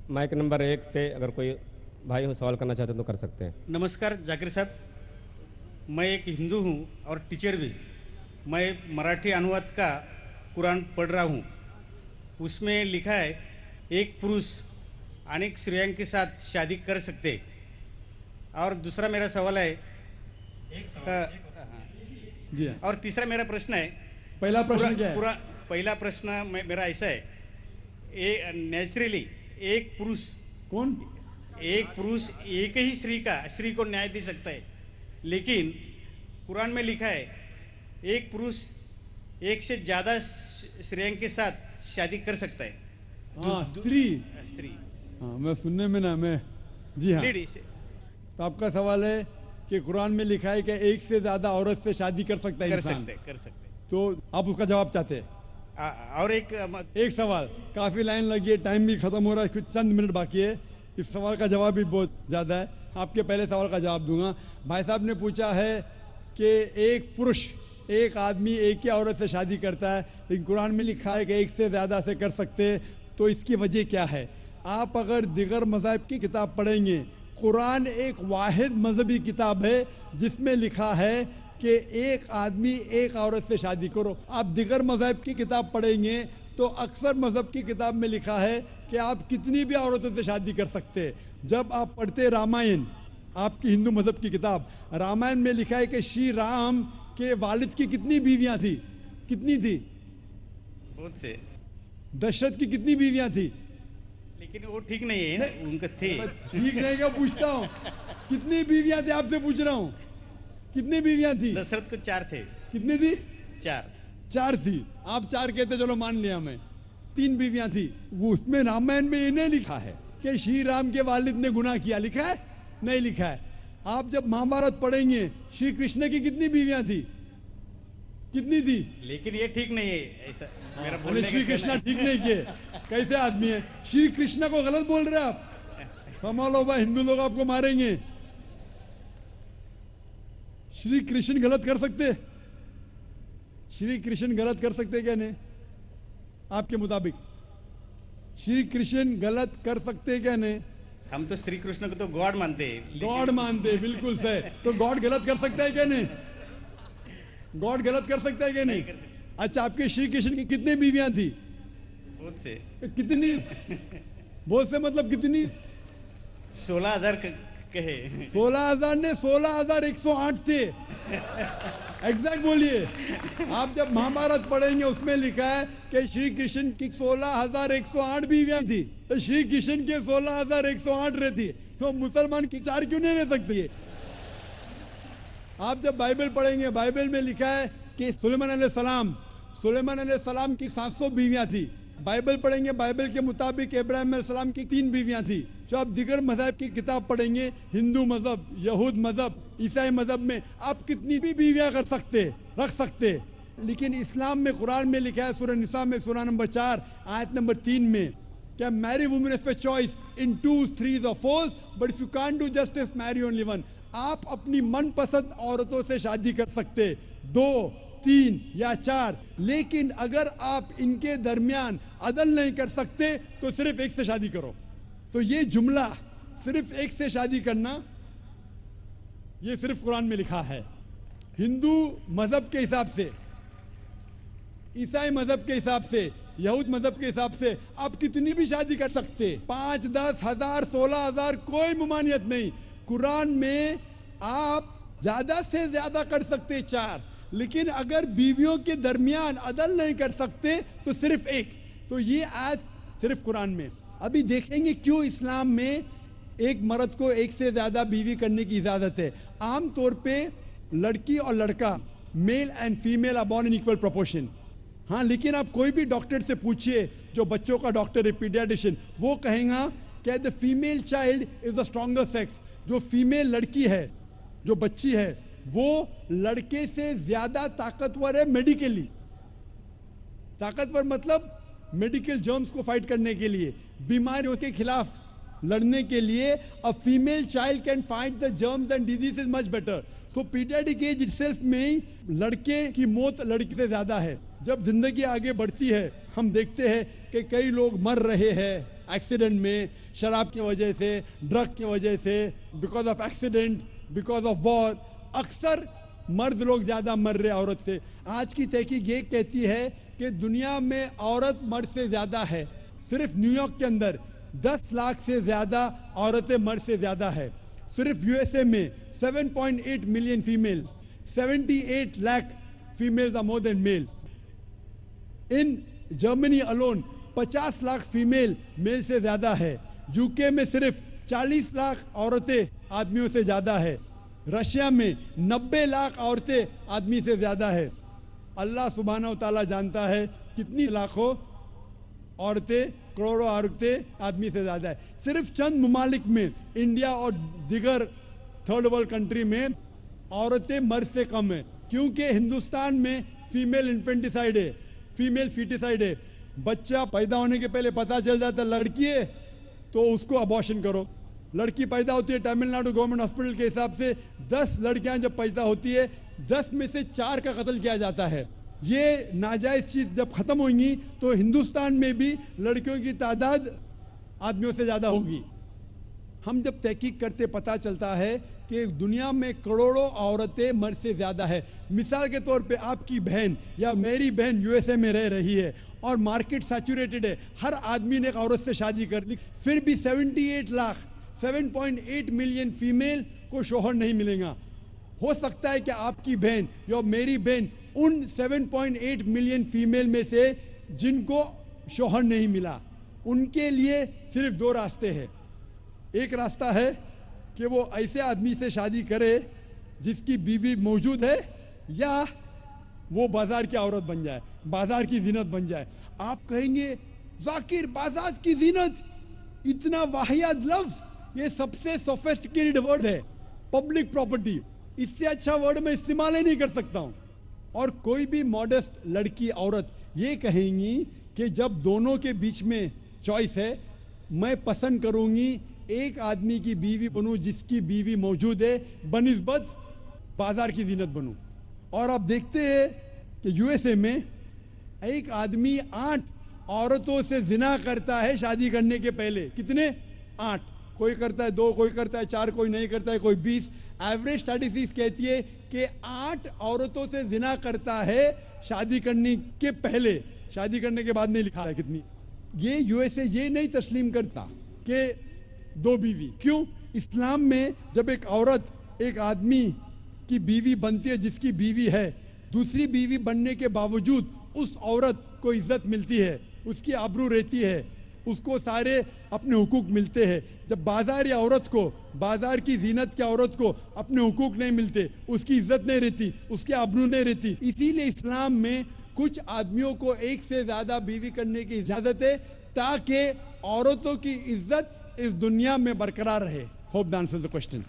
Mic number 1 से अगर कोई भाई हो सवाल करना चाहते हैं तो कर सकते हैं। नमस्कार जाकिर साहब, मैं एक हिंदू हूँ और टीचर भी। मैं मराठी अनुवाद का कुरान पढ़ रहा हूँ। उसमें लिखा है एक पुरुष अनेक स्त्रियों के साथ शादी कर सकते। और दूसरा मेरा सवाल है जी हाँ। और तीसरा मेरा प्रश्न है, पहला प्रश्न क्या है? पहला प्रश्न मेरा ऐसा है, नेचुरली एक पुरुष कौन? एक ही स्त्री को न्याय दे सकता है, लेकिन कुरान में लिखा है एक पुरुष एक से ज़्यादा स्त्रियों के साथ शादी कर सकता है। हाँ, स्त्री। हाँ, मैं सुनने में ना मैं जी हाँ। लेडीज। तो आपका सवाल है कि कुरान में लिखा है कि एक से ज्यादा औरत से शादी कर सकता है इंसान। कर सकते। तो आप उसका जवाब चाहते हैं? और एक सवाल, काफी लाइन लगी है, टाइम भी खत्म हो रहा है, कुछ चंद मिनट बाकी है। इस सवाल का जवाब भी बहुत ज्यादा है। आपके पहले सवाल का जवाब दूंगा। भाई साहब ने पूछा है कि एक पुरुष एक आदमी एक ही औरत से शादी करता है, लेकिन कुरान में लिखा है कि एक से ज्यादा से कर सकते, तो इसकी वजह क्या है? आप अगर दिगर मज़हब की किताब पढ़ेंगे, कुरान एक वाहिद मजहबी किताब है जिसमें लिखा है कि एक आदमी एक औरत से शादी करो। आप दिगर मज़हब की किताब पढ़ेंगे तो अक्सर मज़हब की किताब में लिखा है कि आप कितनी भी औरतों से शादी कर सकते हैं। जब आप पढ़ते रामायण, आपकी हिंदू मज़हब की किताब, रामायण में लिखा है कि श्री राम के वालिद की कितनी बीवियां थी? कितनी थी? बहुत से। दशरथ की कितनी बीवियां थी? लेकिन वो ठीक नहीं है ना, उनका थे। ठीक नहीं, क्या पूछता हूँ? कितनी बीवियां थी आपसे पूछ रहा हूँ। कितनी बीवियां थी? दशरथ को 4 थे। कितनी थी? 4 थी। आप 4 कहते, चलो मान लिया मैं। 3 बीवियां थी। वो उसमें रामायण में इन्हें लिखा है कि श्री राम के वालिद ने गुनाह किया, लिखा है? नहीं लिखा है। आप जब महाभारत पढ़ेंगे, श्री कृष्ण की कितनी बीवियां थी? कितनी थी? लेकिन ये ठीक नहीं है ऐसा मेरा बोलने का। श्री कृष्ण ठीक नहीं किए? कैसे आदमी है? श्री कृष्ण को गलत बोल रहे आप। संभालो भाई, हिंदू लोग आपको मारेंगे। श्री कृष्ण गलत कर सकते? श्री कृष्ण गलत कर सकते क्या? नहीं, आपके मुताबिक श्री कृष्ण गलत कर सकते क्या? नहीं, हम तो श्री कृष्ण को तो गॉड मानते हैं। गॉड मानते हैं, बिल्कुल सही। तो गॉड गलत कर सकता है क्या? नहीं, गॉड गलत कर सकता है क्या? नहीं। अच्छा, आपके श्री कृष्ण की कितनी बीवियां थी? बहुत से। कितनी? बहुत से मतलब कितनी? 16,000 कहे। 16,000 ने 16,108 थे। एग्जैक्ट बोलिए। आप जब महाभारत पढ़ेंगे उसमें लिखा है कि श्री कृष्ण की 16,108 बीवियां थी, तो श्री कृष्ण के 16,108 रहती, तो मुसलमान की 4 क्यों नहीं रह सकती? आप जब बाइबल पढ़ेंगे, बाइबल में लिखा है कि सुलेमान अलैहिस्सलाम की 700 बीवियां थी। बाइबल पढ़ेंगे, बाइबल के मुताबिक इब्राहिम अलैहिस्सलाम की 3 बीवियां थी। जो आप दिगर मज़हब की किताब पढ़ेंगे, हिंदू मज़हब, यहूद मज़हब, ईसाई मज़हब में आप कितनी भी बीवियां कर सकते, रख सकते। लेकिन इस्लाम में, कुरान में लिखा है, सूरह निसा में सूरह नंबर 4 आयत नंबर 3 में, क्या marry women if a choice in 2, 3 or 4, but if you can't do justice marry only one. आप अपनी मनपसंद औरतों से शादी कर सकते, 2, 3 या 4, लेकिन अगर आप इनके दरमियान अदल नहीं कर सकते तो सिर्फ एक से शादी करो। तो ये जुमला, सिर्फ एक से शादी करना, ये सिर्फ कुरान में लिखा है। हिंदू मजहब के हिसाब से, ईसाई मजहब के हिसाब से, यहूद मजहब के हिसाब से आप कितनी भी शादी कर सकते, 5, 10, 1000, 16,000, कोई ममानियत नहीं। कुरान में आप ज्यादा से ज्यादा कर सकते 4, लेकिन अगर बीवियों के दरमियान अदल नहीं कर सकते तो सिर्फ एक। तो ये आज सिर्फ कुरान में। अभी देखेंगे क्यों इस्लाम में एक मर्द को एक से ज्यादा बीवी करने की इजाजत है। आम तौर पे लड़की और लड़का, male and female are born in equal proportion. हाँ, लेकिन आप कोई भी डॉक्टर से पूछिए, जो बच्चों का डॉक्टर है, पीडियाट्रिशियन, वो कहेगा कि the female child is the stronger sex. जो फीमेल लड़की है, जो बच्ची है, वो लड़के से ज्यादा ताकतवर है मेडिकली। ताकतवर मतलब मेडिकल जर्म्स को फाइट करने के लिए, बीमारियों के खिलाफ लड़ने के लिए। A female child can fight the germs and disease is much better. तो पीडियाट्रिक एज इटसेल्फ में ही लड़के की मौत लड़की से ज्यादा है। जब जिंदगी आगे बढ़ती है हम देखते हैं कि कई लोग मर रहे हैं एक्सीडेंट में, शराब की वजह से, ड्रग की वजह से, because of accident, because of war. अक्सर मर्द लोग ज़्यादा मर रहे औरत से। आज की तहकीक ये कहती है कि दुनिया में औरत मर्द से ज़्यादा है। सिर्फ न्यूयॉर्क के अंदर 10 लाख से ज़्यादा औरतें मर्द से ज़्यादा है। सिर्फ यूएसए में 7.8 million females, 78 lakh females are more than males. In Germany alone 50 lakh female male से ज़्यादा है। यूके में सिर्फ 40 लाख औरतें आदमियों से ज़्यादा है। रशिया में 90 लाख औरतें आदमी से ज़्यादा है। अल्लाह सुब्हानहू व तआला जानता है कितनी लाखों औरतें, करोड़ों औरतें आदमी से ज़्यादा है। सिर्फ चंद ममालिक में, इंडिया और दिगर थर्ड वर्ल्ड कंट्री में औरतें मर्द से कम है, क्योंकि हिंदुस्तान में फीमेल इन्फेंटिसाइड है, फीमेल फीटिसाइड है। बच्चा पैदा होने के पहले पता चल जाता लड़की है तो उसको अबॉर्शन करो। लड़की पैदा होती है, तमिलनाडु गवर्नमेंट हॉस्पिटल के हिसाब से 10 लड़कियां जब पैदा होती है 10 में से 4 का कत्ल किया जाता है। ये नाजायज़ चीज़ जब ख़त्म होंगी तो हिंदुस्तान में भी लड़कियों की तादाद आदमियों से ज़्यादा होगी। हम जब तहकीक करते पता चलता है कि दुनिया में करोड़ों औरतें मर्द से ज़्यादा है। मिसाल के तौर पे आपकी बहन या मेरी बहन यूएसए में रह रही है और मार्केट सैचुरेटेड है, हर आदमी ने एक औरत से शादी कर ली, फिर भी 78 लाख 7.8 मिलियन फीमेल को शोहर नहीं मिलेगा। हो सकता है कि आपकी बहन या मेरी बहन उन 7.8 मिलियन फीमेल में से जिनको शोहर नहीं मिला, उनके लिए सिर्फ 2 रास्ते हैं। एक रास्ता है कि वो ऐसे आदमी से शादी करे जिसकी बीवी मौजूद है, या वो बाजार की औरत बन जाए, बाजार की जीनत बन जाए। आप कहेंगे जाकिर बाजार की जीनत, इतना वाहियात लफ्ज, ये सबसे सोफिस्टिकेटेड वर्ड है, पब्लिक प्रॉपर्टी, इससे अच्छा वर्ड मैं इस्तेमाल ही नहीं कर सकता हूँ। और कोई भी मॉडेस्ट लड़की औरत ये कहेंगी कि जब दोनों के बीच में चॉइस है, मैं पसंद करूँगी एक आदमी की बीवी बनूं जिसकी बीवी मौजूद है बनिस्बत बाजार की जीनत बनूं। और आप देखते हैं कि यूएसए में एक आदमी 8 औरतों से जिना करता है शादी करने के पहले। कितने? 8। कोई करता है 2, कोई करता है 4, कोई नहीं करता है, कोई 20। एवरेज स्टैटिस्टिक्स कहती है कि 8 औरतों से जिना करता है शादी करने के पहले, शादी करने के बाद नहीं लिखा है कितनी। ये यूएसए ये नहीं तस्लीम करता कि 2 बीवी। क्यों? इस्लाम में जब एक औरत एक आदमी की बीवी बनती है जिसकी बीवी है, दूसरी बीवी बनने के बावजूद उस औरत को इज्जत मिलती है, उसकी आबरू रहती है, उसको सारे अपने हुकूक मिलते हैं। जब बाजार या औरत को, बाजार की जीनत की औरत को अपने हुकूक नहीं मिलते, उसकी इज्जत नहीं रहती, उसकी आबरू नहीं रहती। इसीलिए इस्लाम में कुछ आदमियों को एक से ज़्यादा बीवी करने की इजाज़त है ताकि औरतों की इज्जत इस दुनिया में बरकरार रहे। Hope that answers the question.